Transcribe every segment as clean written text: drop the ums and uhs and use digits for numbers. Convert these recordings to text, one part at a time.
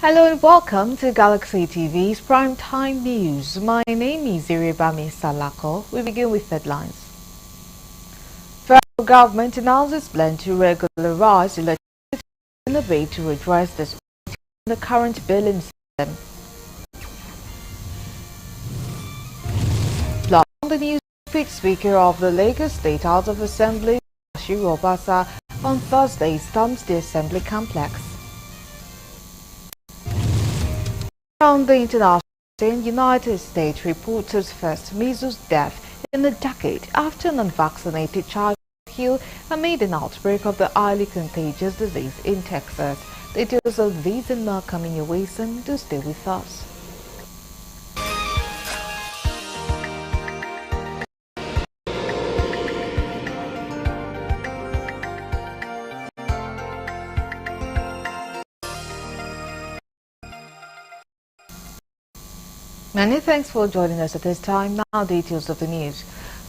Hello and welcome to Galaxy TV's Primetime News. My name is Iribami Salako. We begin with headlines. Federal government announces plan to regularize electricity in a bid to address the spike in the current billing system. Plus, on the news, Speaker of the Lagos State House of Assembly, Bashiru Obasa, on Thursday storms the Assembly complex. Around the international scene, United States reports its first measles death in a decade after an unvaccinated child was killed amid an outbreak of the highly contagious disease in Texas. Details of these and more coming your way soon. Do stay with us. Many thanks for joining us at this time. Now details of the news.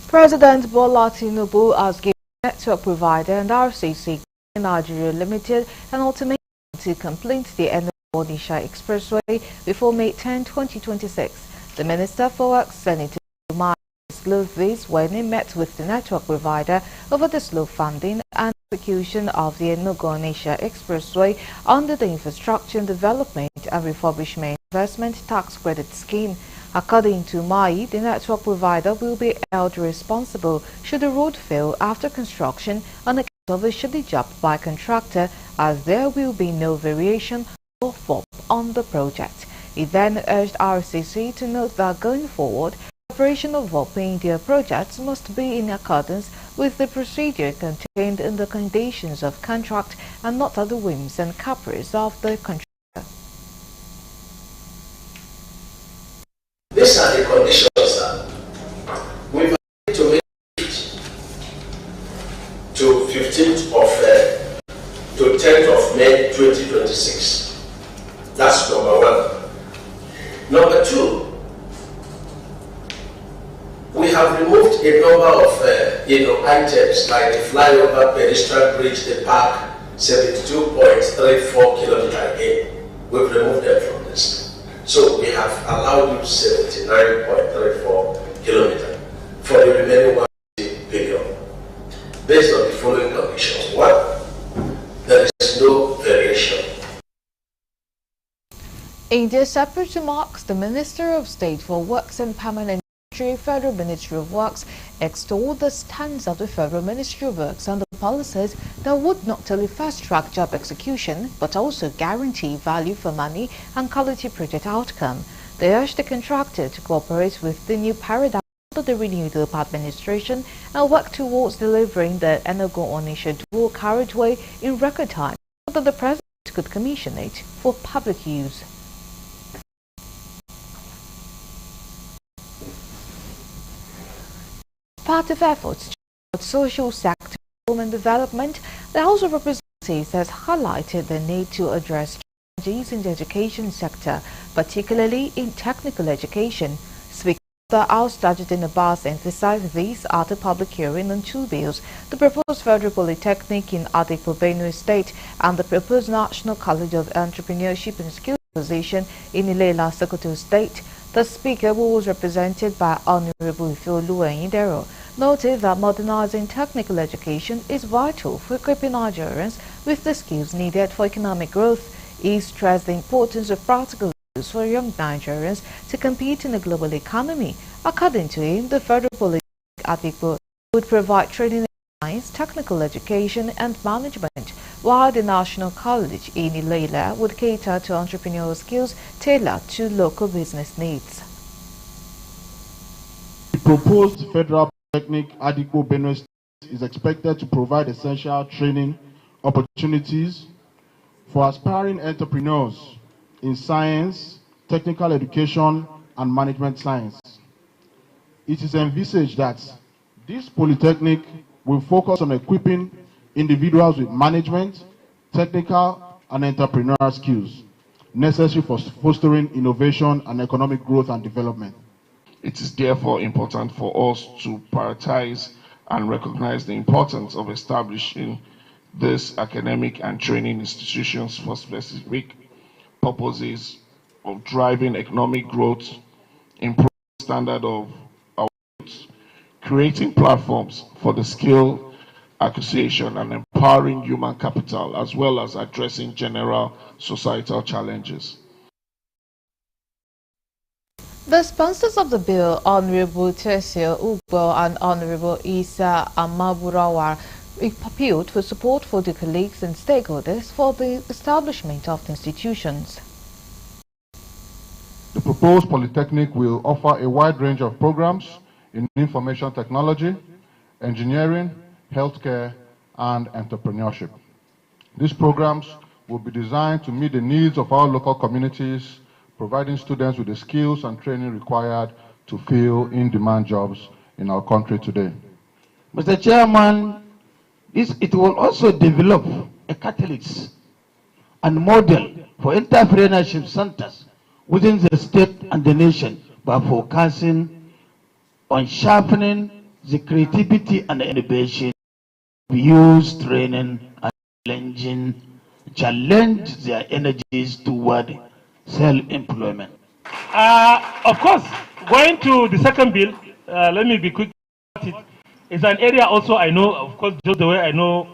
President Bola Tinubu has given network provider and RCC Nigeria Limited an ultimatum to complete the Enugu-Onitsha Expressway before May 10, 2026. The Minister for Works, Senator Umar, disclosed this when he met with the network provider over the slow funding and execution of the Enugu-Onitsha Expressway under the Infrastructure Development and Refurbishment Investment Tax Credit Scheme. According to MAI, the network provider will be held responsible should the road fail after construction on account of a shoddy job by contractor, as there will be no variation or fault on the project. He then urged RCC to note that going forward, operation of paying their projects must be in accordance with the procedure contained in the conditions of contract and not at the whims and caprice of the contractor. These are the conditions that we've agreed to make it to 15th of to 10th of May 2026. That's number one. Number two, we have removed a number of items like the flyover, pedestrian bridge, the park, 72.34 kilometers again. We've removed them from this. So we have allowed you 79.34 kilometers for the remaining 1 billion. Based on the following conditions. One, there is no variation. In their separate remarks, the Minister of State for Works and Permanent Federal Ministry of Works extolled the stance of the Federal Ministry of Works and the policies that would not only fast-track job execution but also guarantee value for money and quality project outcome. They urged the contractor to cooperate with the new paradigm under the renewed Hope administration and work towards delivering the Enugu-Onitsha dual carriageway in record time so that the President could commission it for public use. Part of efforts towards social sector and development, the House of Representatives has highlighted the need to address challenges in the education sector, particularly in technical education. Speaker of the House, Tajudeen Abbas, emphasized these at the public hearing on two bills: the proposed Federal Polytechnic in Adepo, Benue State, and the proposed National College of Entrepreneurship and Skills Acquisition in Ilela, Sokoto State. The Speaker, who was represented by Honorable Ifeolu Ayindero, noted that modernizing technical education is vital for equipping Nigerians with the skills needed for economic growth. He stressed the importance of practical skills for young Nigerians to compete in a global economy. According to him, the Federal Polytechnic Adepo would provide training in science, technical education and management, while the National College in Ilela would cater to entrepreneurial skills tailored to local business needs. The proposed Federal Polytechnic Adepo, Benue State is expected to provide essential training opportunities for aspiring entrepreneurs in science, technical education, and management science. It is envisaged that this polytechnic will focus on equipping individuals with management, technical, and entrepreneurial skills necessary for fostering innovation and economic growth and development. It is therefore important for us to prioritize and recognize the importance of establishing these academic and training institutions for specific purposes of driving economic growth, improving the standard of our youth, creating platforms for the skill acquisition and empowering human capital, as well as addressing general societal challenges. The sponsors of the bill, Honorable Tessie Ugbo and Honorable Isa Amaburawar, appealed for support for the colleagues and stakeholders for the establishment of the institutions. The proposed polytechnic will offer a wide range of programs in information technology, engineering, healthcare, and entrepreneurship. These programs will be designed to meet the needs of our local communities, providing students with the skills and training required to fill in-demand jobs in our country today. Mr. Chairman, it will also develop a catalyst and model for entrepreneurship centers within the state and the nation by focusing on sharpening the creativity and innovation, use training and challenge their energies toward self-employment. Of course, going to the second bill, let me be quick about it. It's an area also I know, of course, just the way I know.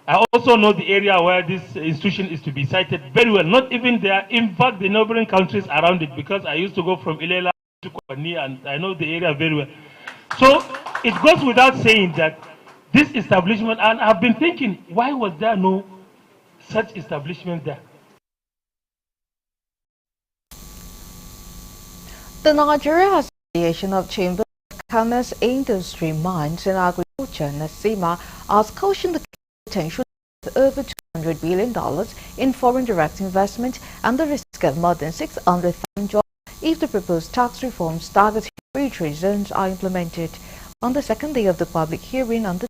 I also know the area where this institution is to be cited very well. Not even there, in fact, the neighboring countries around it, because I used to go from Ilela to Kwani and I know the area very well. So it goes without saying that this establishment, and I've been thinking, why was there no such establishment there? The Nigeria Association of Chambers of Commerce, Industry, Mines and Agriculture, NACIMA, has cautioned the potential of over $200 billion in foreign direct investment and the risk of more than 600,000 jobs if the proposed tax reforms targeting free trade zones are implemented. On the second day of the public hearing on the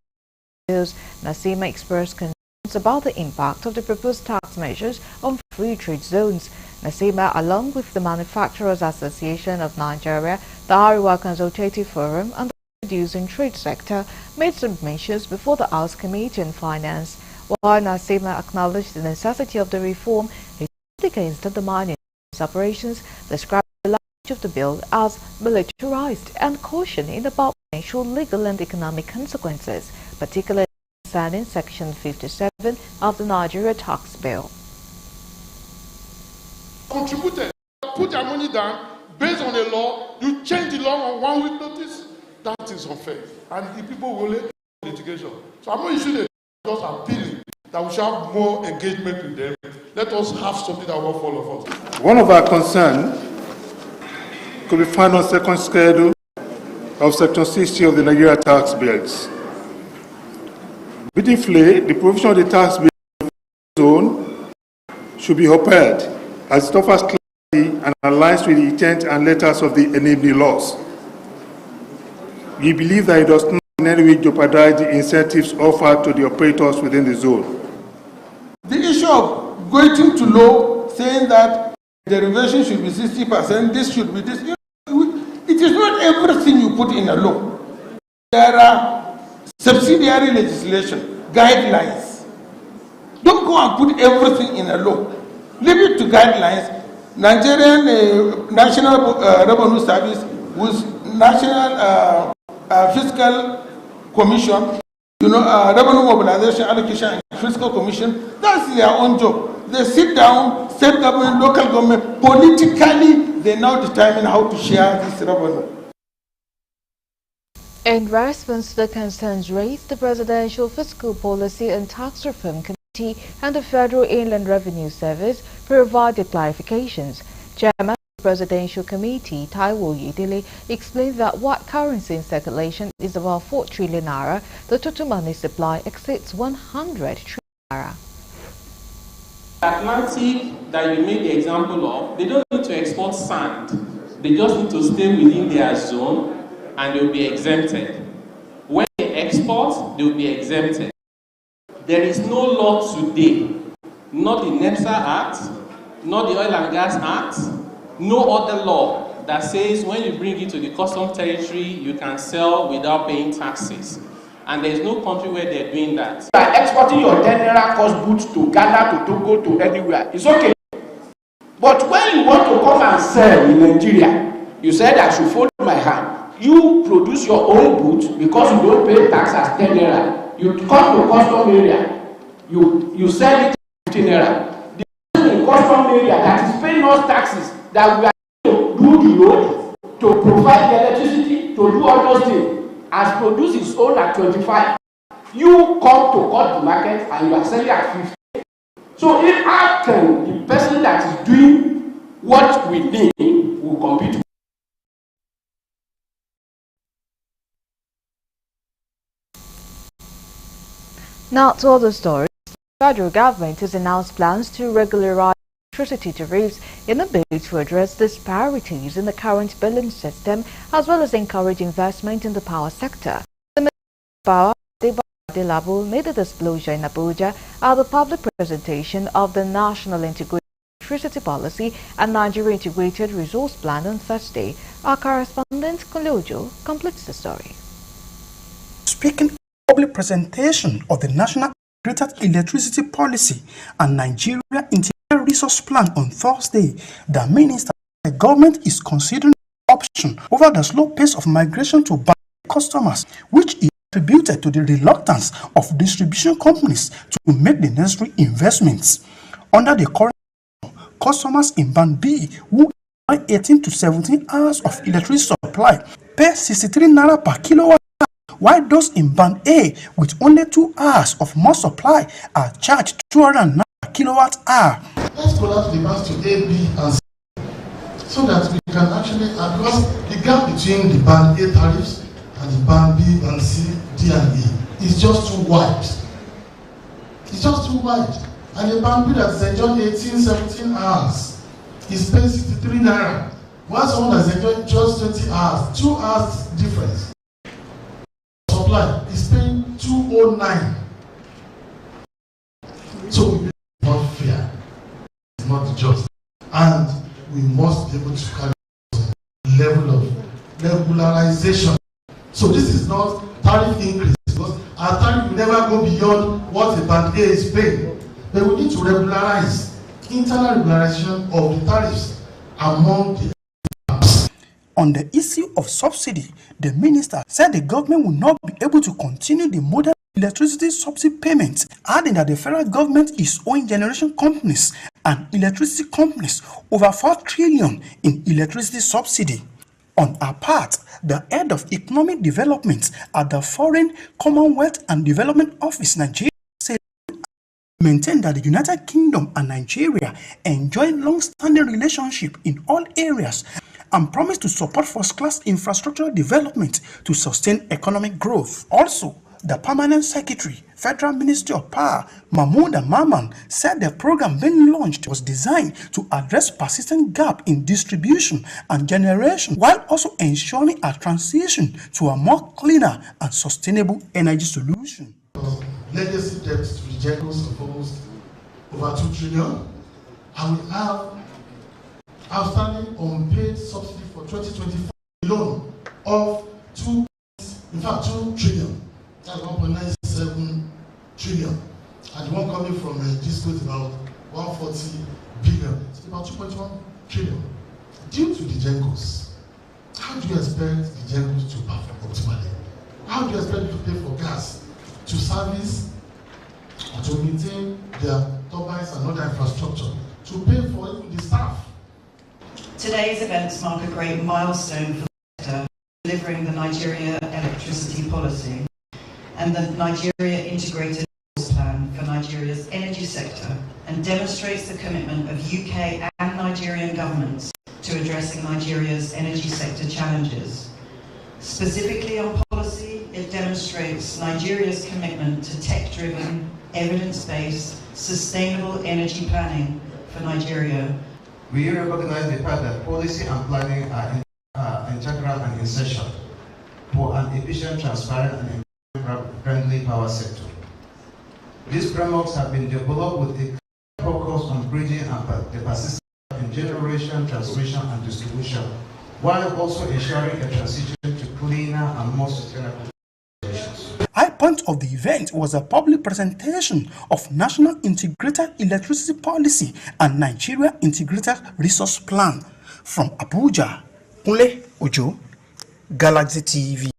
bills, NACIMA expressed concerns about the impact of the proposed tax measures on free trade zones. NACIMA, along with the Manufacturers Association of Nigeria, the Ariwa Consultative Forum, and the Producing Trade Sector, made submissions before the House Committee on Finance. While NACIMA acknowledged the necessity of the reform, it stood against undermining operations, described the language of the bill as militarized and cautioning about potential legal and economic consequences, particularly concerning Section 57 of the Nigeria Tax Bill. Contributed, put their money down based on the law, you change the law on 1 week notice, that is unfair. And the people will let litigation. So I'm not issuing just appealing that we should have more engagement with them. Let us have something that works for all of us. One of our concerns could be found on second schedule of Section 60 of the Nigeria Tax Bills. Briefly, the provision of the tax bill zone should be upheld as it offers clarity and aligns with the intent and letters of the enabling laws. We believe that it does not in any way jeopardize the incentives offered to the operators within the zone. The issue of going to law saying that the derivation should be 60%, this should be this. It is not everything you put in a law. There are subsidiary legislation, guidelines. Don't go and put everything in a law. Leave it to guidelines. Nigerian National Revenue Service with National Fiscal Commission, Revenue Mobilization, Allocation and Fiscal Commission, that's their own job. They sit down, state government, local government, politically, they now determine how to share this revenue. In response to the concerns raised, the Presidential Fiscal Policy and Tax Reform Committee and the Federal Inland Revenue Service provided clarifications. Chairman of the Presidential Committee, Taiwo Yedele, explained that what currency in circulation is about 4 trillion naira, the total money supply exceeds 100 trillion naira. Atlantic that you made the example of, they don't need to export sand. They just need to stay within their zone and they'll be exempted. When they export, they'll be exempted. There is no law today, not the NEPSA Act, not the Oil and Gas Act, no other law that says when you bring it to the custom territory, you can sell without paying taxes. And there is no country where they're doing that. By exporting your 10 naira cost goods to Ghana, to Togo, to anywhere, it's okay. when you want to come and sell in Nigeria, you said I should fold my hand. You produce your own goods because you don't pay tax as 10 naira. You come to custom area, you sell it at 15 naira. The person in custom area that is paying us taxes, that we are to do the road, to provide the electricity, to do all those things, has produced his own at 25. You come to cut the market and you are selling at 50. So if how can the person that is doing what we need will compete with? Now to other stories. The federal government has announced plans to regularize electricity tariffs in a bid to address disparities in the current billing system, as well as encourage investment in the power sector. The Minister of Power, Adelabu, made a disclosure in Abuja at the public presentation of the National Integrated Electricity Policy and Nigeria Integrated Resource Plan on Thursday. Our correspondent, Kolojo, completes the story. Speaking public presentation of the National Integrated Electricity Policy and Nigeria Integrated Resource Plan on Thursday, the minister said the government is considering the option over the slow pace of migration to bank customers, which is attributed to the reluctance of distribution companies to make the necessary investments. Under the current customers in Band B who enjoy 18 to 17 hours of electricity supply pay 63 naira per kilowatt, while those in Band A with only 2 hours of more supply are charged 200 naira per kilowatt hour. Let's collapse the bands to A, B, and C so that we can actually, because the gap between the Band A tariffs and the Band B, Band C, D, and E is just too wide. It's just too wide. And the Band B that is enjoying 18, 17 hours is paying 63 naira, while someone that is enjoying just 20 hours, 2 hours difference, supply is paying 209. So it's not fair, it's not just, and we must be able to carry a level of regularization. So this is not tariff increase, because our tariff will never go beyond what the Band A is paying. But we need to regularize, internal regularization of the tariffs among the. On the issue of subsidy, the minister said the government will not be able to continue the modern electricity subsidy payments, adding that the federal government is owing generation companies and electricity companies over 4 trillion in electricity subsidy. On her part, the head of economic development at the Foreign, Commonwealth and Development Office, Nigeria, said maintain that the United Kingdom and Nigeria enjoy long-standing relationship in all areas and promise to support first-class infrastructural development to sustain economic growth. Also, the Permanent Secretary, Federal Ministry of Power, Mahmoud Maman, said the program being launched was designed to address persistent gap in distribution and generation, while also ensuring a transition to a more cleaner and sustainable energy solution. Legacy debt to the GENCOs of almost over 2 trillion, and we have outstanding unpaid subsidy for 2024 alone of 2 trillion. That's 1.97 trillion. And the one coming from DISCO is about 140 billion. It's about 2.1 trillion. Due to the GENCOs, how do you expect the GENCOs to perform optimally? How do you expect them to pay for gas, to service, to maintain their turbines and other infrastructure, to pay for even the staff? Today's events mark a great milestone for the sector, delivering the Nigeria Electricity Policy and the Nigeria Integrated Resource Plan for Nigeria's energy sector, and demonstrates the commitment of UK and Nigerian governments to addressing Nigeria's energy sector challenges. Specifically on policy, it demonstrates Nigeria's commitment to tech-driven, evidence-based, sustainable energy planning for Nigeria. We recognize the fact that policy and planning are integral and essential for an efficient, transparent, and friendly power sector. These frameworks have been developed with a focus on bridging the persistence in generation, transmission, and distribution, while also ensuring a transition to cleaner and more sustainable solutions. High point of the event was a public presentation of National Integrated Electricity Policy and Nigeria Integrated Resource Plan. From Abuja, Kunle Ojo, Galaxy TV.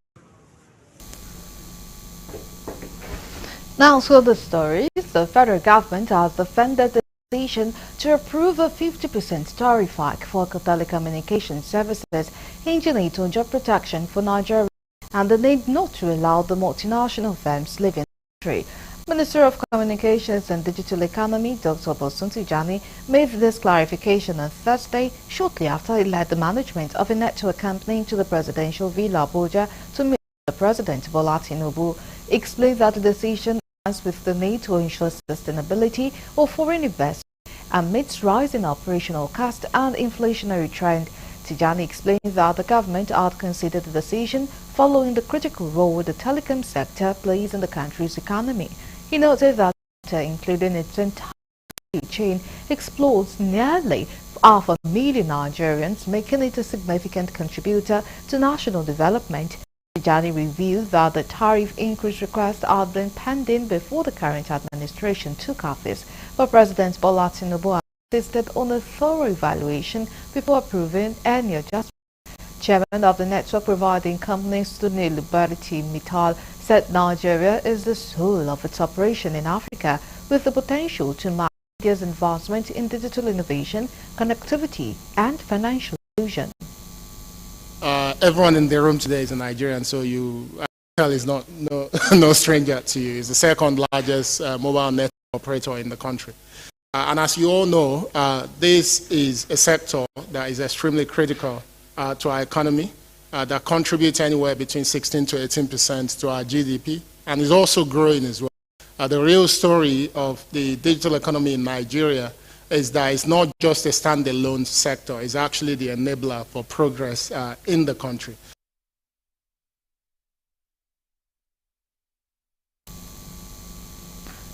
Now to the stories. The federal government has defended the decision to approve a 50% tariff hike for telecommunication services, hinging it on job protection for Nigeria and the need not to allow the multinational firms live in the country. Minister of Communications and Digital Economy, Dr. Bosun Tijani, made this clarification on Thursday, shortly after he led the management of a network company to the presidential villa Abuja to meet the President Bola Tinubu. He explained that the decision aligns with the need to ensure sustainability of foreign investment amidst rising operational cost and inflationary trend. Tijani explained that the government had considered the decision following the critical role the telecom sector plays in the country's economy. He noted that the sector, including its entire chain, explodes nearly 500,000 Nigerians, making it a significant contributor to national development. Tijani revealed that the tariff increase request had been pending before the current administration took office, but President Bola Tinubu insisted on a thorough evaluation before approving any adjustment. Chairman of the network providing company Sunil Liberty Mittal said Nigeria is the soul of its operation in Africa, with the potential to match India's advancement in digital innovation, connectivity, and financial inclusion. Everyone in the room today is a Nigerian, so Airtel is no stranger to you. It's the second largest mobile network operator in the country. And as you all know, this is a sector that is extremely critical to our economy, that contributes anywhere between 16 to 18% to our GDP, and is also growing as well. The real story of the digital economy in Nigeria is that it's not just a standalone sector, it's actually the enabler for progress in the country.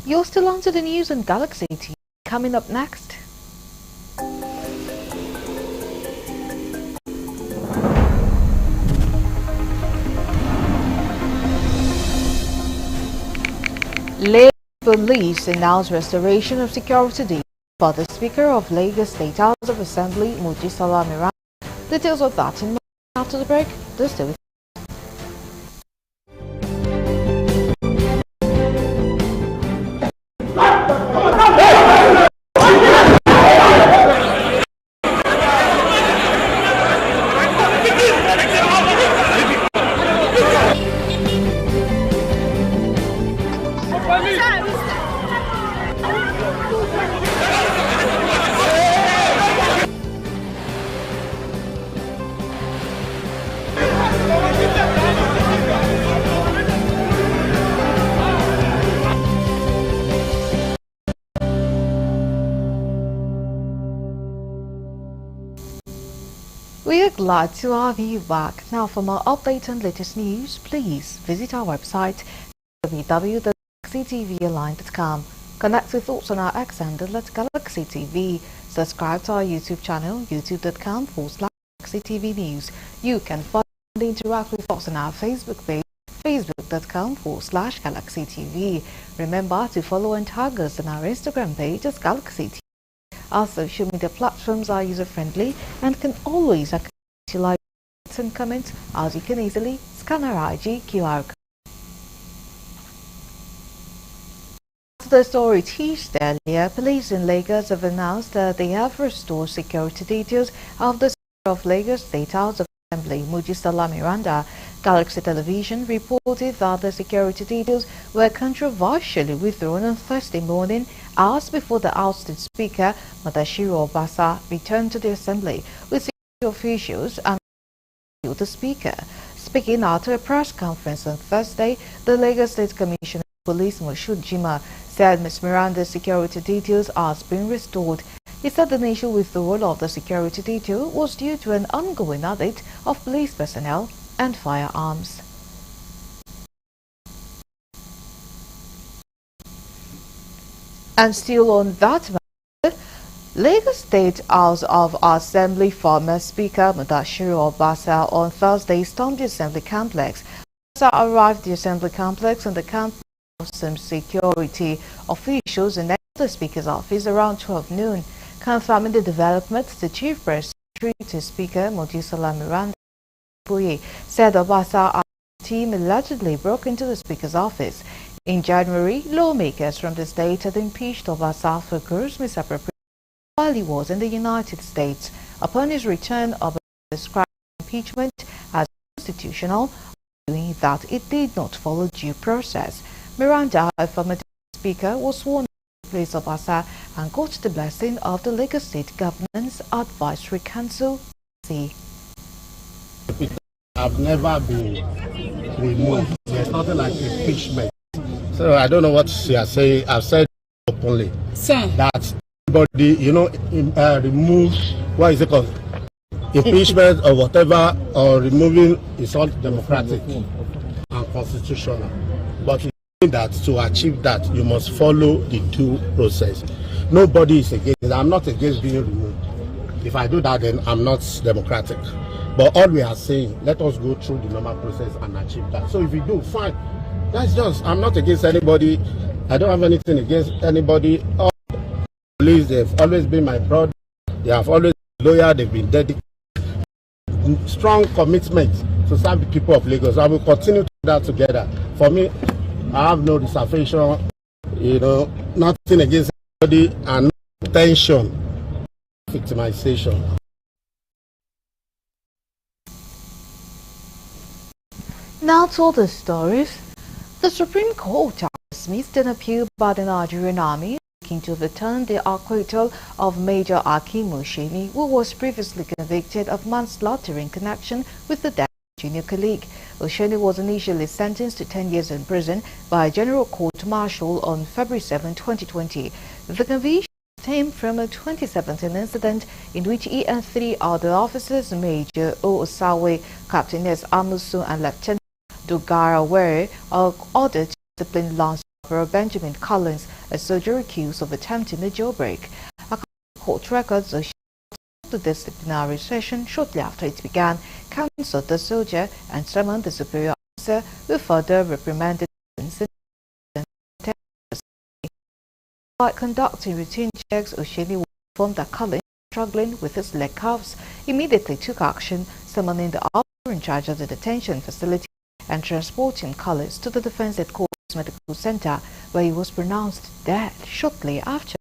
You're still on to the news on Galaxy TV. Coming up next. Lagos Police announced restoration of security details for the Speaker of Lagos State House of Assembly, Mojisola Miranda. Details of that in after the break. Do stay with We are glad to have you back. Now, for more updates and latest news, please visit our website www.galaxytvalign.com. Connect with us on our X handle at Galaxy TV. Subscribe to our YouTube channel, youtube.com/GalaxyTV News. You can follow and interact with us on our Facebook page, facebook.com/GalaxyTV. Remember to follow and tag us on our Instagram page as Galaxy TV. Our social media platforms are user-friendly and can always accept like and comments, as you can easily scan our IG QR code. The story teased earlier, police in Lagos have announced that they have restored security details of the Speaker of Lagos State House of Assembly, Mojisola Miranda. Galaxy Television reported that the security details were controversially withdrawn on Thursday morning, hours before the ousted Speaker, Mudashiru Obasa, returned to the Assembly with security officials and the Speaker. Speaking after a press conference on Thursday, the Lagos State Commissioner of Police, Moshood Jima, said Ms. Miranda's security details has been restored. He said the initial withdrawal of the security detail was due to an ongoing audit of police personnel and firearms. And still on that matter, Lagos State House of Assembly former Speaker Mudashiru Obasa on Thursday stormed the Assembly complex Arrived at the assembly complex and the camp of some security officials and the Speaker's office around 12 noon. Confirming the developments, the Chief Press Secretary to Speaker Mojisola Miranda said Obasa team allegedly broke into the Speaker's office. In January, lawmakers from the state had impeached Obasa for gross misappropriation while he was in the United States. Upon his return, Obasa described impeachment as constitutional, arguing that it did not follow due process. Miranda, a former Speaker, was sworn in place of Obasa and got the blessing of the Lagos State Governance Advisory Council. I've never been removed. There's nothing like impeachment. So I don't know what she has said. I've said openly that everybody, remove, what is it called? Impeachment or whatever, or removing is all democratic and constitutional. But that to achieve that, you must follow the due process. Nobody is against it. I'm not against being removed. If I do that, then I'm not democratic. But all we are saying, let us go through the normal process and achieve that. So if we do, fine. That's just, I'm not against anybody. I don't have anything against anybody. All police, they've always been my brother. They have always been loyal. They've been dedicated. Strong commitment to serve the people of Lagos. I will continue to do that together. For me, I have no reservation, nothing against anybody, and no tension, victimization. Now to other stories. The Supreme Court has dismissed an appeal by the Nigerian Army seeking to overturn the acquittal of Major Akim Osheni, who was previously convicted of manslaughter in connection with the death of a junior colleague. Osheni was initially sentenced to 10 years in prison by a general court-martial on February 7, 2020. The conviction stemmed from a 2017 incident in which he and 3 other officers, Major O. Osawe, Captain S. Amusu, and Lieutenant Dogara were ordered to discipline Lance Corporal Benjamin Collins, a soldier accused of attempting a jailbreak. According to court records, the disciplinary session shortly after it began, counseled the soldier and summoned the superior officer, who further reprimanded the incident. By conducting routine checks, Osheni was informed that Collins, struggling with his leg cuffs, immediately took action, summoning the officer in charge of the detention facility and transporting Collins to the Defense Headquarters Medical Center, where he was pronounced dead shortly after.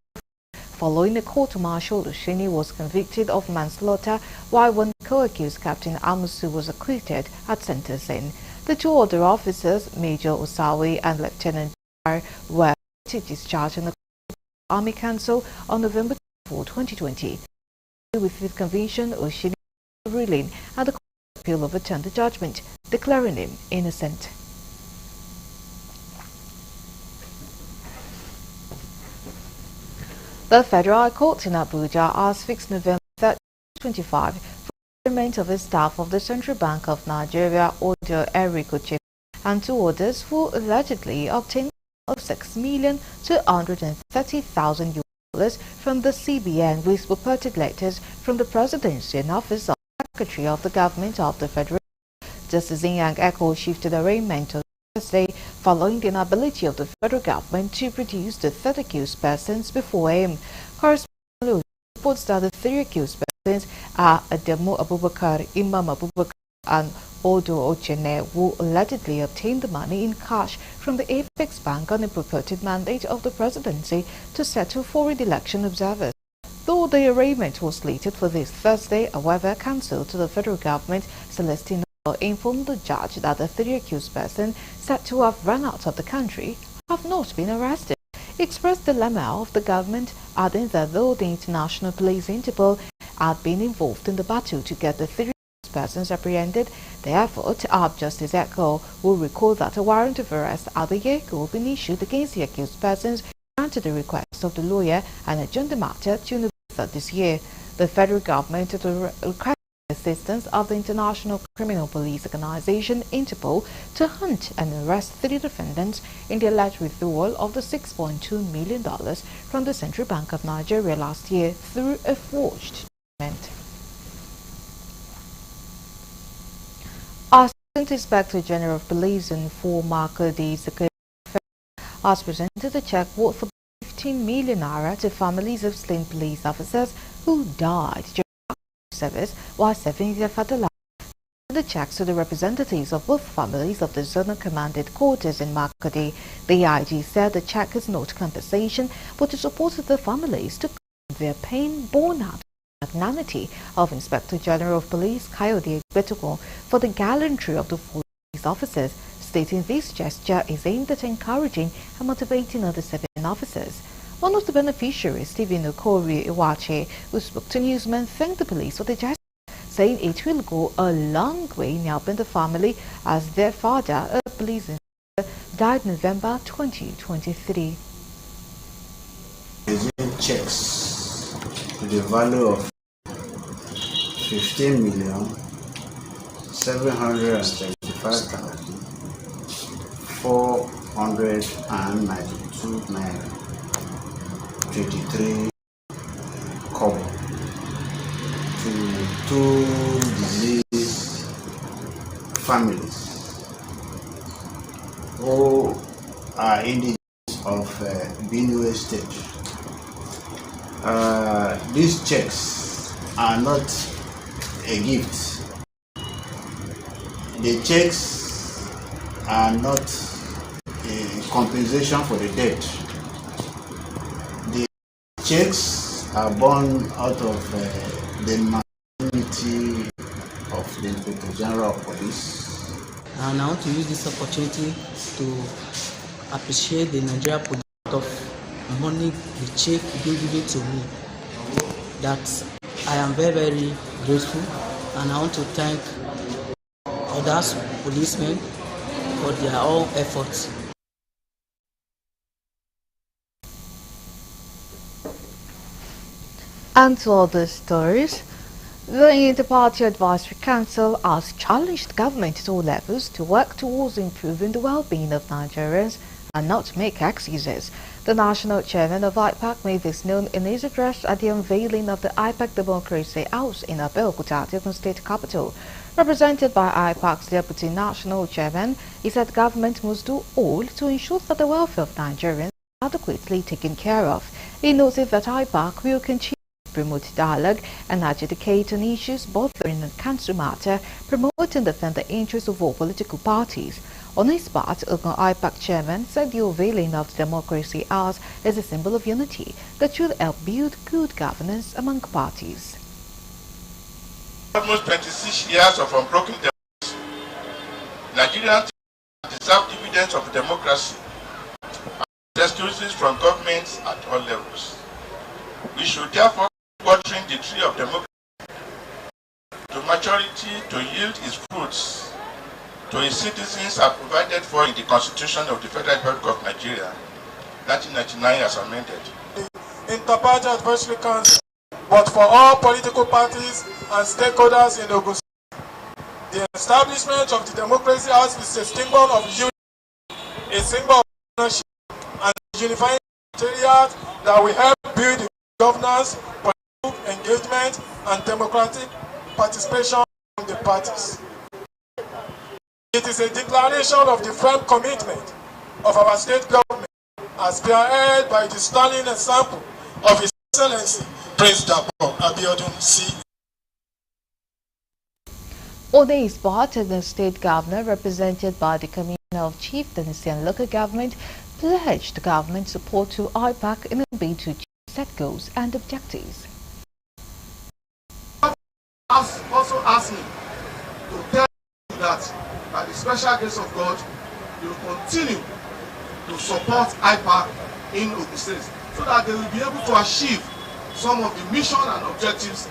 Following a court-martial, Osheni was convicted of manslaughter, while one co-accused, Captain Amusu, was acquitted at sentencing. The 2 other officers, Major Osawe and Lieutenant Dar, were discharged in the Army Council on November 4, 2020. With this conviction, Osheni ruling and the Court of Appeal overturned the judgment, declaring him innocent. The Federal High Court in Abuja has fixed November 3, 2025 for the payment of a staff of the Central Bank of Nigeria, Odo Eric Oche, and 2 others who allegedly obtained of $6,230,000 from the CBN with purported letters from the Presidency and Office of Secretary of the Government of the Federation. Justice Inyang Echo shifted arraignment on Thursday following the inability of the federal government to produce the 3 accused persons before him. Correspondent reports that the 3 accused persons are Ademo Abubakar, Imam Abubakar, and Odo Ochene, who allegedly obtained the money in cash from the Apex Bank on a purported mandate of the presidency to settle foreign election observers. Though the arraignment was slated for this Thursday, however, counsel to the federal government, Celestine, informed the judge that the 3 accused persons said to have run out of the country have not been arrested. He expressed the dilemma of the government, adding that though the International Police Interpol had been involved in the battle to get the 3 persons apprehended, the effort of Justice Echo will recall that a warrant of arrest at the Yeko been issued against the accused persons, granted the request of the lawyer and adjourned the matter to November this year. The federal government had requested assistance of the International Criminal Police Organization Interpol to hunt and arrest 3 defendants in the alleged withdrawal of the $6.2 million from the Central Bank of Nigeria last year through a forged document. Inspector General of Police and former Makodi has presented a check worth about 15 million naira to families of slain police officers who died during service while serving their fatherland. The checks to the representatives of both families of the zonal commanded quarters in Makodi. The IG said the check is not compensation but to support the families to calm their pain borne out of the magnanimity of Inspector General of Police Kayode Egbetokun for the gallantry of the police officers, stating this gesture is aimed at encouraging and motivating other serving officers. One of the beneficiaries, Stephen Okori Iwache, who spoke to newsmen, thanked the police for the gesture, saying it will go a long way in helping the family as their father, a police inspector, died November 2023. Using checks to the value of 15,775,492 naira 23 kobo to two diseased families who are indigenous of Benue State. These checks are not a gift. The checks are not a compensation for the debt. The checks are born out of the magnanimity of the Inspector General of Police. And I want to use this opportunity to appreciate the Nigeria Police of money, the check being given to me. That I am very, very grateful, and I want to thank other policemen for their own efforts. And to other stories, the Inter-Party Advisory Council has challenged government at all levels to work towards improving the well-being of Nigerians and not make excuses. The national chairman of IPAC made this known in his address at the unveiling of the IPAC Democracy House in Abeokuta, the Ogun State capital. Represented by IPAC's deputy national chairman, he said government must do all to ensure that the welfare of Nigerians is adequately taken care of. He noted that IPAC will continue to promote dialogue and adjudicate on issues bothering the country matter, promote and defend the interests of all political parties. On his part, Ogun IPAC chairman said the unveiling of the Democracy House is a symbol of unity that should help build good governance among parties. Almost 26 years of unbroken democracy, Nigerians deserve dividends of democracy and excuses from governments at all levels. We should therefore keep watering the tree of democracy to maturity to yield its fruits to its citizens are provided for in the Constitution of the Federal Republic of Nigeria, 1999 as amended. The Inter-Party Advisory Council, but for all political parties and stakeholders in Ogun State. The establishment of the Democracy House is a symbol of unity, a symbol of ownership, and a unifying secretariat that will help build governance, political engagement, and democratic participation in the parties. It is a declaration of the firm commitment of our state government as spearheaded by the sterling example of His Excellency Prince Dabo Abiodun C. On his part, the state governor, represented by the Commissioner of Chieftaincy and Local Government, pledged government support to IPAC in a bid to set goals and objectives. Also asked me to tell you that by the special grace of God, you will continue to support IPAC in Ogun State so that they will be able to achieve some of the mission and objectives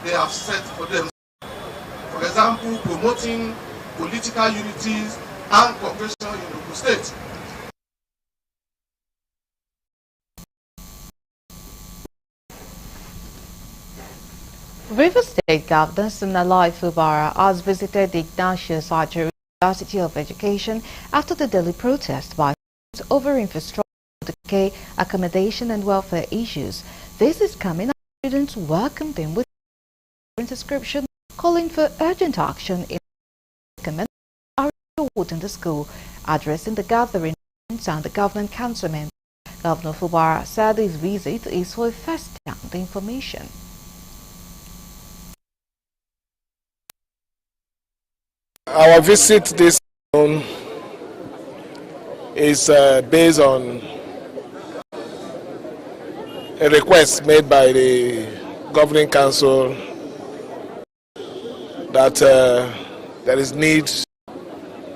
they have set for them. For example, promoting political unities and cooperation in Ogun State. Rivers State Governor Siminalayi Fubara has visited the Ignatius Ajuri University of Education after the daily protest by students over infrastructure, decay, accommodation and welfare issues. This is coming after students welcomed them with a inscription calling for urgent action in the short in the school, addressing the gathering and the government councilmen. Governor Fubara said his visit is for first-hand information. Our visit this afternoon is based on a request made by the governing council that there is need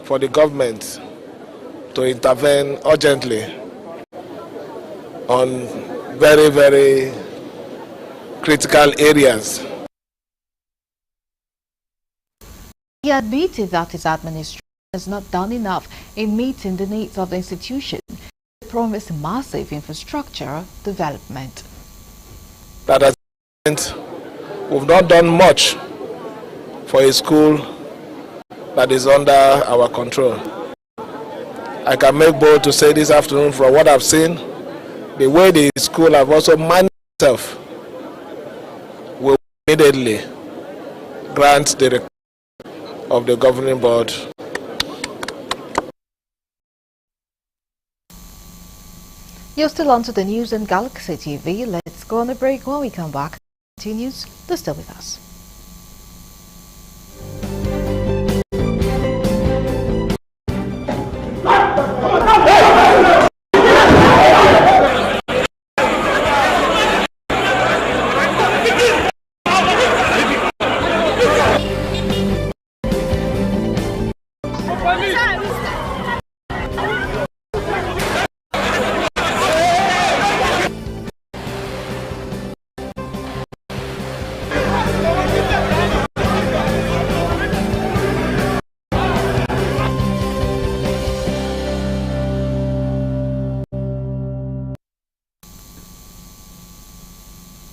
for the government to intervene urgently on very, very critical areas. He admitted that his administration has not done enough in meeting the needs of the institution. He promised massive infrastructure development. That as we've not done much for a school that is under our control. I can make bold to say this afternoon, from what I've seen, the way the school have also managed itself will immediately grant the request of the governing board. You're still on to the news on Galaxy TV. Let's go on a break. When we come back, continues. They're still with us.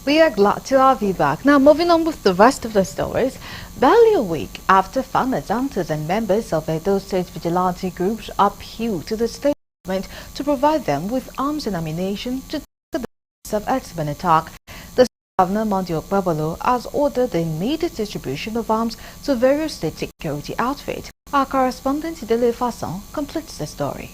We are glad to have you back. Now, moving on with the rest of the stories. Barely a week after farmers, hunters and members of Edo State vigilante groups appealed to the state government to provide them with arms and ammunition to take the defense of herdsmen attack, the Governor Monday Okpebolo has ordered the immediate distribution of arms to various state security outfits. Our correspondent Idele Fasson completes the story.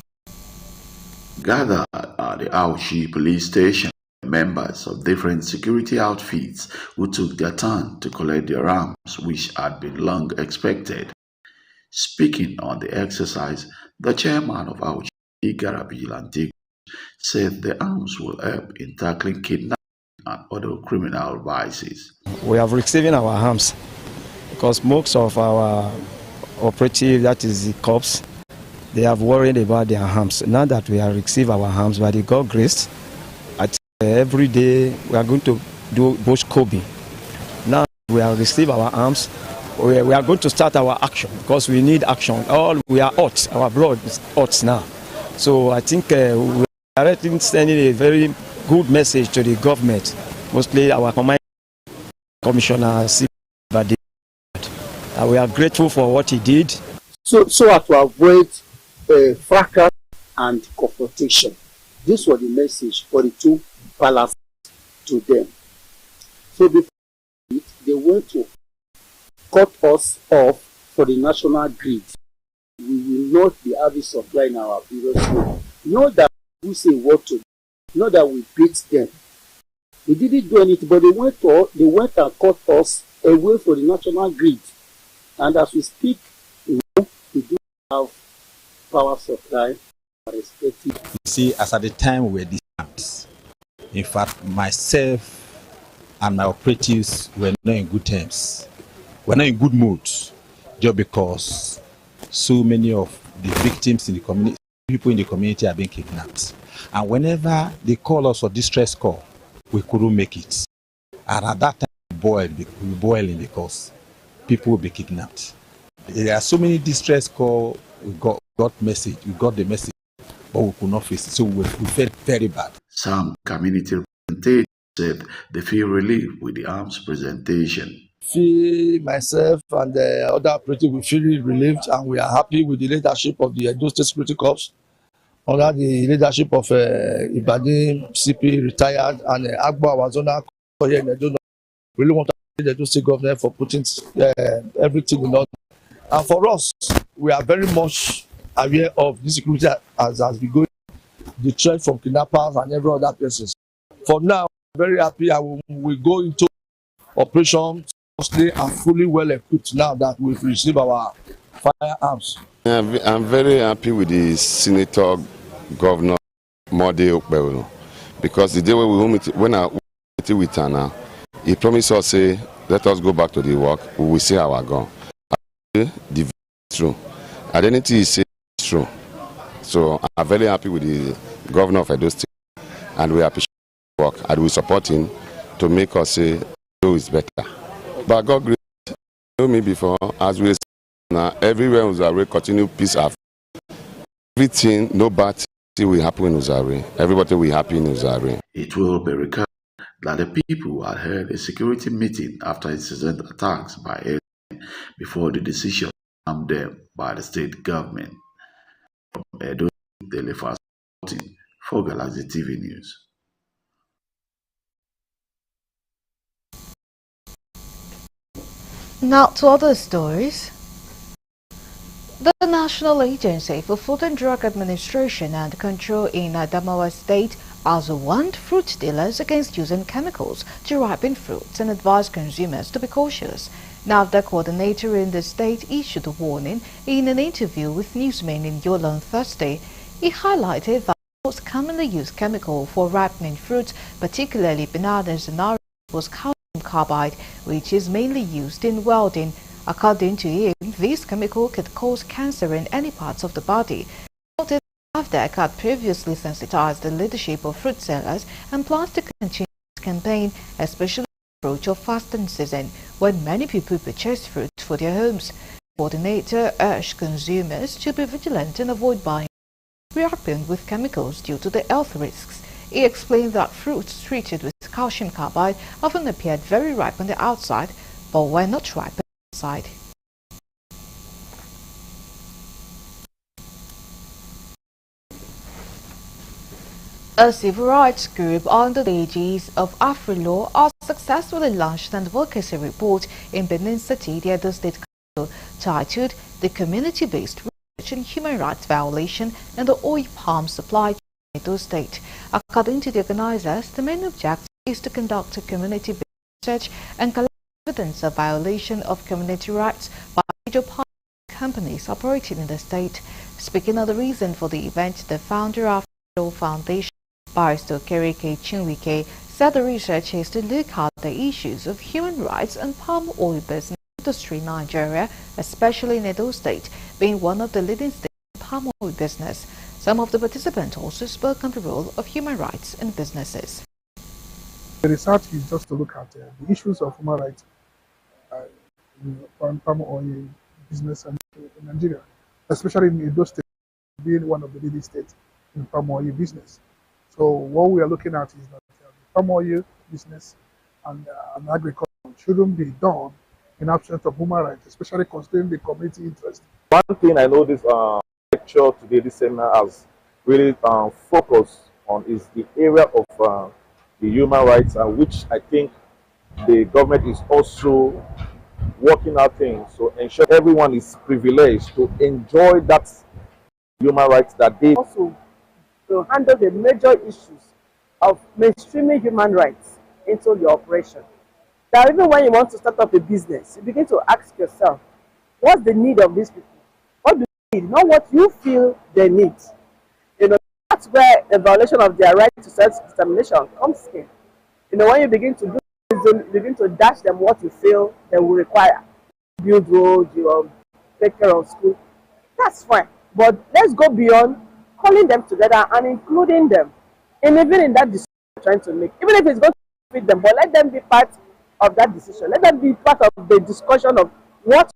Gathered at the Auchi police station, members of different security outfits who took their turn to collect their arms, which had been long expected. Speaking on the exercise, the chairman of Auchi, Igarabi Lantig, said the arms will help in tackling kidnapping and other criminal vices. We have received our arms because most of our operatives, that is the cops, they have worried about their arms. Now that we have received our arms by the God grace, every day we are going to do bush coping. Now we have received our arms, we are going to start our action because we need action. We are hot, our blood is hot now. So I think we are sending a very good message to the government, mostly our command commissioner. We are grateful for what he did. So as to avoid fracas and confrontation. This was the message for the two palaces to them. So before they want to cut us off for the national grid. We will not be having supply in our various schools. Not that we say what to do, not that we beat them. We didn't do anything, but they went and cut us away from the national grid. And as we speak, we do have power supply. You see, as at the time we were disarmed, in fact, myself and my operatives were not in good terms. We're not in good mood, just because so many of the victims in the community, people in the community, are being kidnapped. And whenever they call us for distress call, we couldn't make it. And at that time, we boiling because people will be kidnapped. There are so many distress calls. We got message. We got the message, but we could not face it. So we felt very bad. Some community representatives said they feel relief with the arms presentation. Myself and the other operatives, we feel relieved, and we are happy with the leadership of the Edo State Security Corps, under the leadership of Ibadan CP retired, and Agbo, our zonal here in Edo. Really want to thank the Edo State government for putting everything in order. And for us, we are very much aware of this security as we go, the threat from kidnappers and every other places. For now, I'm very happy and we go into operation mostly and fully well equipped now that we've received our firearms. I'm very happy with the Senator Governor Mode Okpebholo, because the day when I met with her now, he promised us, say, let us go back to the work, we will see our gun. The is true. Identity is true. So I'm very happy with the Governor of Edo State, and we appreciate his work, and we support him to make us say, Edo is better. But God grace, you know me before, as we now, everywhere in Uzare continue peace. Everything, no bad thing will happen in Uzare. Everybody will be happy in Uzare. It will be recorded that the people had held a security meeting after incident attacks by aliens before the decision armed them by the state government. From Edo, Daily Fast reporting for Galaxy TV News. Now to other stories. The National Agency for Food and Drug Administration and Control in Adamawa State has warned fruit dealers against using chemicals to ripen fruits and advised consumers to be cautious. NAFDA coordinator in the state issued a warning in an interview with newsmen in Yola on Thursday. He highlighted that the most commonly used chemical for ripening fruits, particularly bananas and oranges, was calcium carbide, which is mainly used in welding. According to him, this chemical could cause cancer in any parts of the body. NAFDAC had previously sensitized the leadership of fruit sellers and plans to continue this campaign, especially the approach of fasting season, when many people purchase fruit for their homes. The coordinator urged consumers to be vigilant and avoid buying ripened with chemicals due to the health risks. He explained that fruits treated with calcium carbide often appeared very ripe on the outside, but were not ripe on the inside. A civil rights group under the aegis of AfriLaw has successfully launched an advocacy report in Benin City, the Edo State Capital, titled The Community-Based Research in Human Rights Violation in the Oil Palm Supply Chain in Edo State. According to the organizers, the main objective is to conduct a community-based research and collect evidence of violation of community rights by major palm companies operating in the state. Speaking of the reason for the event, the founder of AfriLaw Foundation, Barrister Kereke Chinwike, said the research is to look at the issues of human rights and palm oil business industry in Nigeria, especially in Edo State, being one of the leading states in palm oil business. Some of the participants also spoke on the role of human rights in businesses. The research is just to look at the issues of human rights in palm oil business in Nigeria, especially in Edo State, being one of the leading states in palm oil business. So what we are looking at is that palm oil business and agriculture shouldn't be done in absence of human rights, especially considering the community interest. One thing I know this lecture today, this seminar has really focused on is the area of the human rights, which I think the government is also working out things to ensure everyone is privileged to enjoy that human rights that they also to handle the major issues of mainstreaming human rights into your operation. That even when you want to start up a business, you begin to ask yourself, what's the need of these people? What do they need? Not what you feel they need. You know, that's where a violation of their right to self-determination comes in. You know, when you begin to do you begin to dash them what you feel they will require. Build roads, you take care of school. That's fine. But let's go beyond calling them together and including them even in that decision you're trying to make. Even if it's going to fit them, but let them be part of that decision. Let them be part of the discussion of what.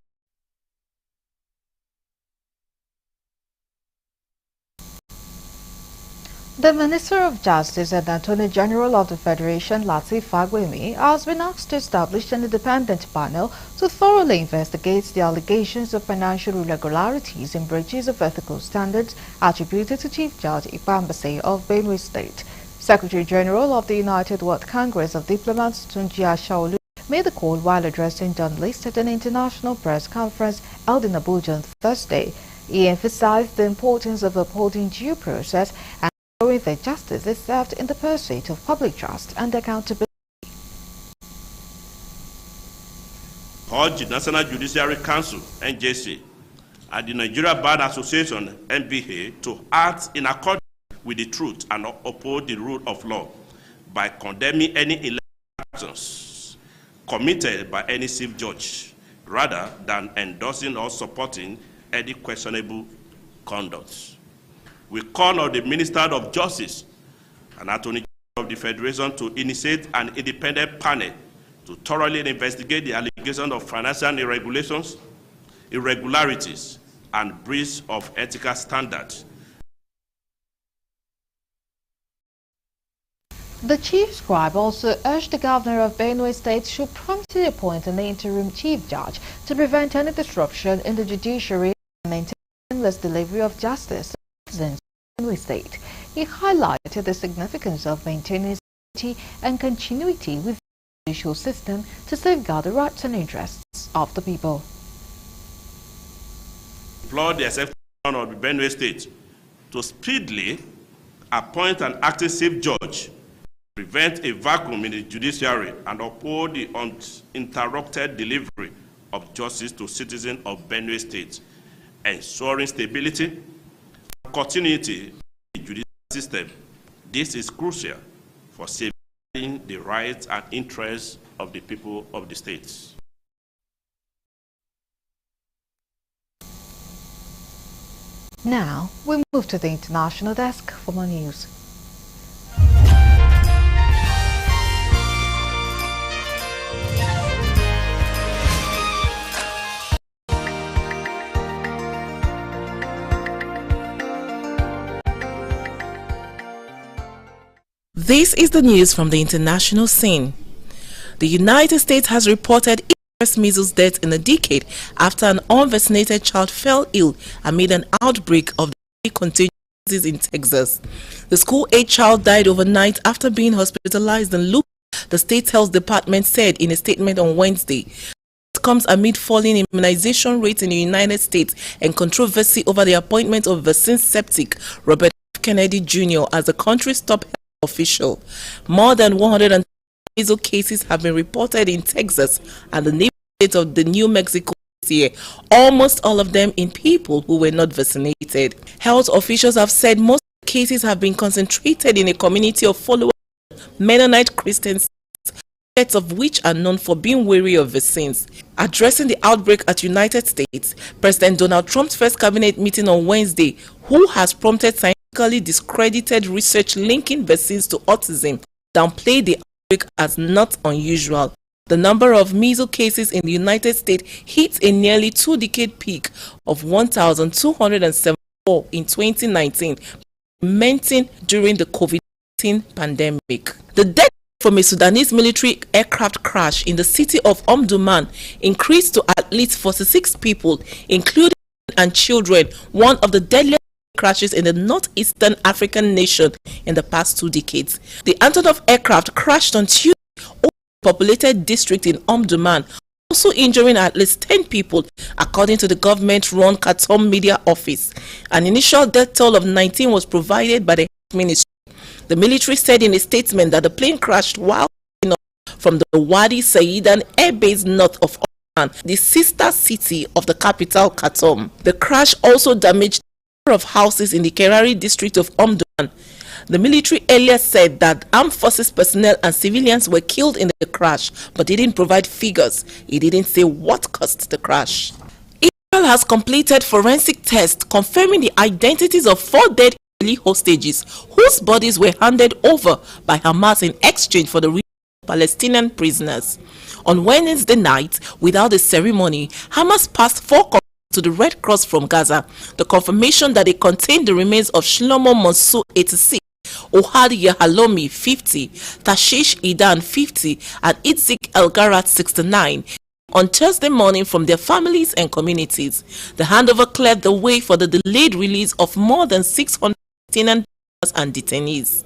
The Minister of Justice and Attorney General of the Federation, Lateef Fagbemi, has been asked to establish an independent panel to thoroughly investigate the allegations of financial irregularities and breaches of ethical standards attributed to Chief Judge Ipambase of Benue State. Secretary General of the United World Congress of Diplomats, Tunji Ashaolu, made the call while addressing journalists at an international press conference held in Abuja on Thursday. He emphasized the importance of upholding due process and ensuring that justice is served in the pursuit of public trust and accountability. Urge the National Judiciary Council, NJC, and the Nigeria Bar Association, NBA, to act in accordance with the truth and uphold the rule of law by condemning any illegal actions committed by any civil judge, rather than endorsing or supporting any questionable conduct. We call on the Minister of Justice and Attorney General of the Federation to initiate an independent panel to thoroughly investigate the allegations of financial irregularities, and breach of ethical standards. The chief scribe also urged the governor of Benue State should promptly appoint an interim chief judge to prevent any disruption in the judiciary and maintain seamless delivery of justice to citizens of Benue State. He highlighted the significance of maintaining stability and continuity with the judicial system to safeguard the rights and interests of the people. Implore the executive of the Benue State to speedily appoint an acting chief judge, prevent a vacuum in the judiciary, and uphold the uninterrupted delivery of justice to citizens of Benue State, ensuring stability and continuity in the judicial system. This is crucial for safeguarding the rights and interests of the people of the state. Now, we move to the international desk for more news. This is the news from the international scene. The United States has reported first measles death in a decade after an unvaccinated child fell ill amid an outbreak of the contagious disease in Texas. The school-age child died overnight after being hospitalized in Luke, the state's health department said in a statement on Wednesday. It comes amid falling immunization rates in the United States and controversy over the appointment of vaccine skeptic Robert F. Kennedy Jr. as the country's top health official. More than 100 measles cases have been reported in Texas and the neighboring states of the New Mexico this year, almost all of them in people who were not vaccinated. Health officials have said most cases have been concentrated in a community of followers of Mennonite Christians, sects of which are known for being wary of vaccines. Addressing the outbreak at United States, President Donald Trump's first cabinet meeting on Wednesday, who has prompted scientifically discredited research linking vaccines to autism, downplayed the outbreak as not unusual. The number of measles cases in the United States hit a nearly two-decade peak of 1,274 in 2019, maintained during the COVID-19 pandemic. The death from a Sudanese military aircraft crash in the city of Omdurman increased to at least 46 people, including women and children, one of the deadliest crashes in the northeastern African nation in the past 2 decades. The Antonov aircraft crashed on Tuesday over the populated district in Omdurman, also injuring at least 10 people, according to the government-run Khartoum media office. An initial death toll of 19 was provided by the health ministry. The military said in a statement that the plane crashed while from the Wadi Saidan air base north of Omdurman, the sister city of the capital Khartoum. The crash also damaged a number of houses in the Kerari district of Omdurman. The military earlier said that armed forces personnel and civilians were killed in the crash, but didn't provide figures. It didn't say what caused the crash. Israel has completed forensic tests confirming the identities of 4 dead Israeli hostages whose bodies were handed over by Hamas in exchange for the Palestinian prisoners. On Wednesday night, without a ceremony, Hamas passed 4 copies to the Red Cross from Gaza, the confirmation that they contained the remains of Shlomo Mansour 86, Ohad Yahalomi 50, Tashish Idan 50, and Itzik Elgarat 69 on Thursday morning from their families and communities. The handover cleared the way for the delayed release of more than 600 Palestinian and detainees.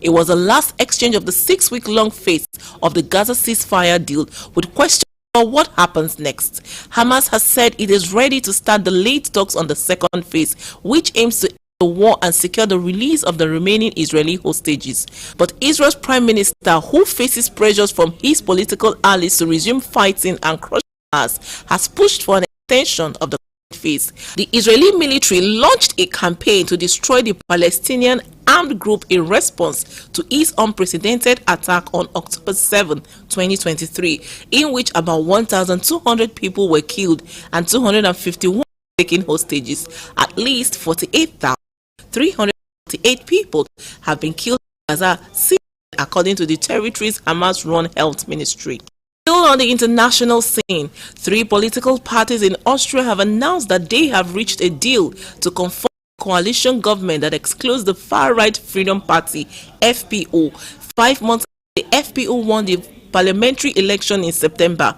It was the last exchange of the 6-week-long phase of the Gaza ceasefire deal, with questions about what happens next. Hamas has said it is ready to start the late talks on the second phase, which aims to end the war and secure the release of the remaining Israeli hostages. But Israel's prime minister, who faces pressures from his political allies to resume fighting and crush Hamas, has pushed for an extension of the phase. The Israeli military launched a campaign to destroy the Palestinian armed group in response to its unprecedented attack on October 7, 2023, in which about 1,200 people were killed and 251 taken hostages. At least 48,348 people have been killed in Gaza since, according to the territory's Hamas-run health ministry. Still on the international scene, 3 political parties in Austria have announced that they have reached a deal to confirm a coalition government that excludes the far-right Freedom Party, FPO, 5 months after the FPO won the parliamentary election in September.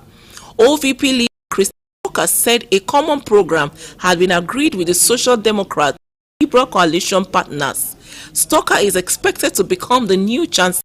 OVP leader Christian Stocker said a common program had been agreed with the Social Democrat Liberal coalition partners. Stocker is expected to become the new chancellor.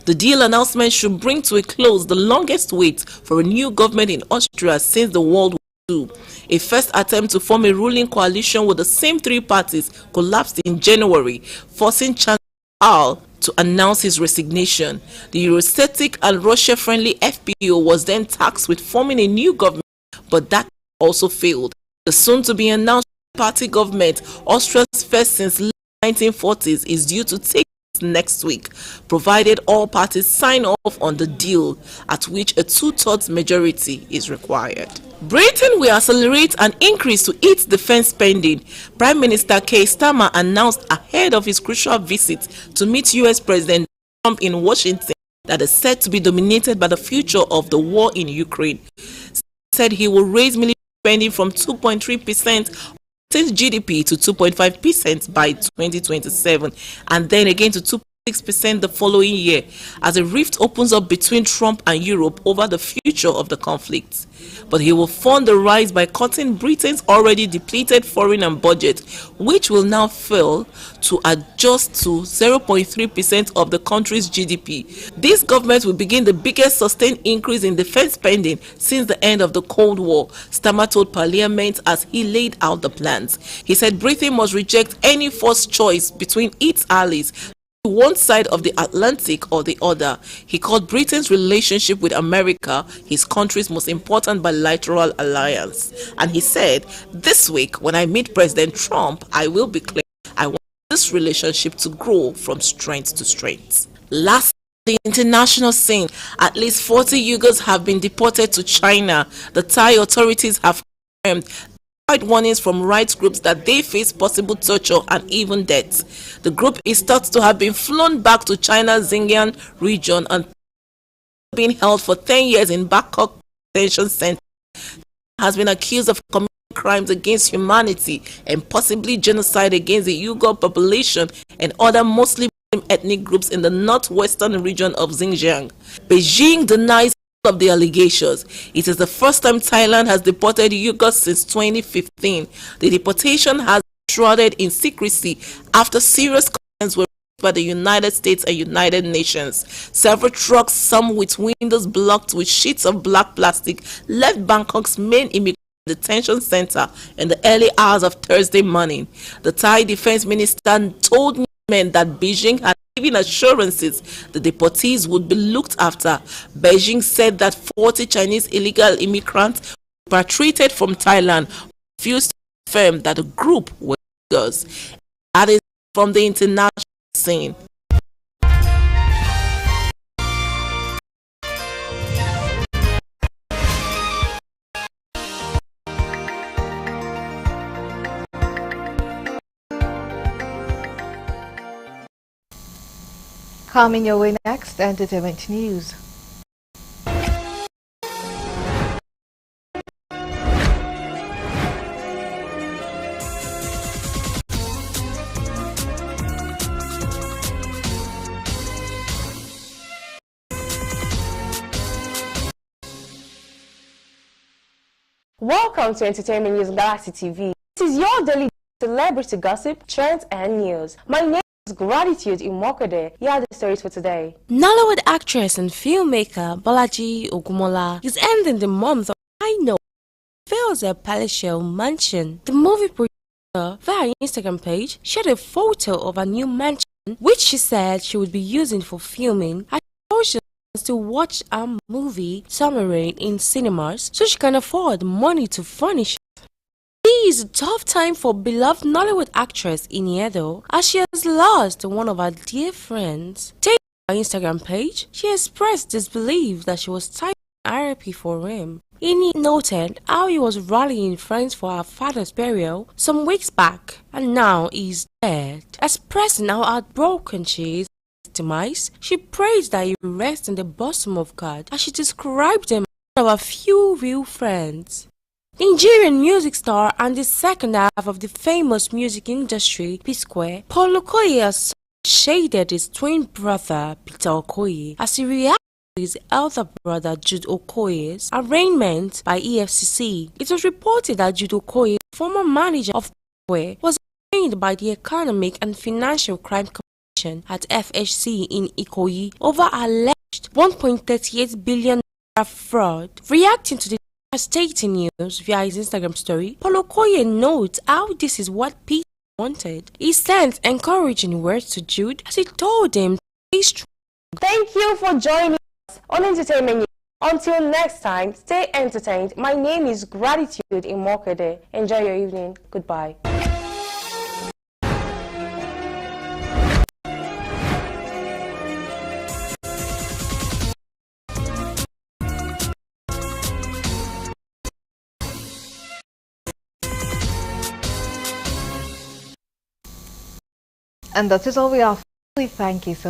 The deal announcement should bring to a close the longest wait for a new government in Austria since the World War II. A first attempt to form a ruling coalition with the same 3 parties collapsed in January, forcing Chancellor Merkel to announce his resignation. The Eurosceptic and Russia-friendly FPO was then tasked with forming a new government, but that also failed. The soon-to-be-announced party government, Austria's first since the 1940s, is due to take next week, provided all parties sign off on the deal, at which a 2/3 majority is required. Britain will accelerate an increase to its defense spending. Prime Minister Keir Starmer announced ahead of his crucial visit to meet U.S. President Trump in Washington that is said to be dominated by the future of the war in Ukraine. Starmer said he will raise military spending from 2.3% GDP to 2.5% by 2027, and then again to 2.6% the following year, as a rift opens up between Trump and Europe over the future of the conflict. But he will fund the rise by cutting Britain's already depleted foreign budget, which will now fail to adjust to 0.3% of the country's GDP. This government will begin the biggest sustained increase in defense spending since the end of the Cold War, Starmer told Parliament as he laid out the plans. He said Britain must reject any forced choice between its allies, one side of the Atlantic or the other. He called Britain's relationship with America his country's most important bilateral alliance. And he said, this week when I meet President Trump, I will be clear. I want this relationship to grow from strength to strength. Last, the international scene, at least 40 Uyghurs have been deported to China. The Thai authorities have confirmed warnings from rights groups that they face possible torture and even death. The group is thought to have been flown back to China's Xinjiang region and been held for 10 years in Bangkok detention center. Has been accused of committing crimes against humanity and possibly genocide against the Uyghur population and other mostly ethnic groups in the northwestern region of Xinjiang. Beijing denies of the allegations. It is the first time Thailand has deported Uyghurs since 2015. The deportation has been shrouded in secrecy after serious concerns were raised by the United States and United Nations. Several trucks, some with windows blocked with sheets of black plastic, left Bangkok's main immigration detention center in the early hours of Thursday morning. The Thai defense minister told men that Beijing had given assurances the deportees would be looked after. Beijing said that 40 Chinese illegal immigrants repatriated from Thailand refused to confirm that the group were Uyghurs. That is from the international scene. Coming your way next, entertainment news. Welcome to Entertainment News Galaxy TV. This is your daily celebrity gossip, trends, and news. My name is Gratitude in Mokode. Here are the stories for today. Nollywood actress and filmmaker Bolaji Ogumola is ending the month of high note. Fills a palatial mansion. The movie producer, via Instagram page, shared a photo of a new mansion, which she said she would be using for filming. She chose to watch a movie Submarine in cinemas, so she can afford money to furnish it. It is a tough time for beloved Nollywood actress Iniedo, as she has lost one of her dear friends. Taking her Instagram page, she expressed disbelief that she was typing RIP for him. Ini noted how he was rallying friends for her father's burial some weeks back, and now he's dead. Expressing how heartbroken she is at his demise, she prays that he will rest in the bosom of God, as she described him as one of her few real friends. Nigerian music star and the second half of the famous music industry, P-Square, Paul Okoye has shaded his twin brother, Peter Okoye, as he reacted to his elder brother, Jude Okoye's arraignment by EFCC. It was reported that Jude Okoye, former manager of P-Square, was arraigned by the Economic and Financial Crime Commission at FHC in Ikoyi over alleged $1.38 billion fraud. Reacting to the devastating news via his Instagram story, Paul Okoye notes how this is what Peter wanted. He sent encouraging words to Jude as he told him to stay strong. Thank you for joining us on Entertainment News. Until next time, stay entertained. My name is Gratitude in Mokede. Enjoy your evening. Goodbye. And that is all we have. Thank you so much.